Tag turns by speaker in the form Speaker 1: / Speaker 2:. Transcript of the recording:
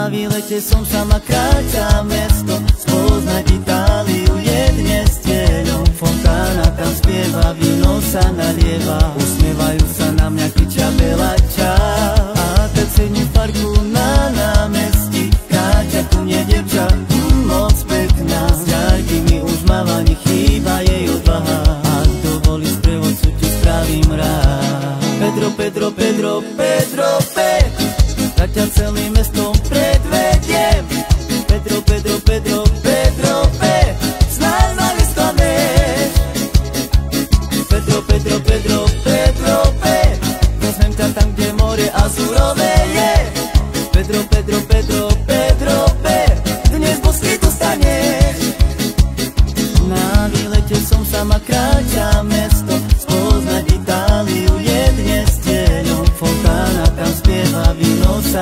Speaker 1: Na výlete som sama, kráča mesto, spoznať Itáliu je dnes cieľom. Fontána tam spieva, víno sa nalieva, usmievajú sa na mňa, kričia Bela čau. A tak sedím v parku na námestí, kráča ku mne devča, moc pekná. Z ďalky mi už máva, nechýba jej odvaha, ak dovolí sprievodcu, ti spravím rád. Pedro, Pedro, Pedro, Pedro, tak ťa celým mestom predvediem. Pedro, Pedro, Pedro, Pedro, snáď ma nesklameš. Pedro, Pedro, Pedro, Pedro, vezmem ťa tam, kde more azurové je. Pedro, Pedro, Pedro, Pedro, dnes bosky dostaneš. Na výlete som sama, kráča mesto, spoznať Itáliu je dnes cieľom. Fontána tam spieva, víno sa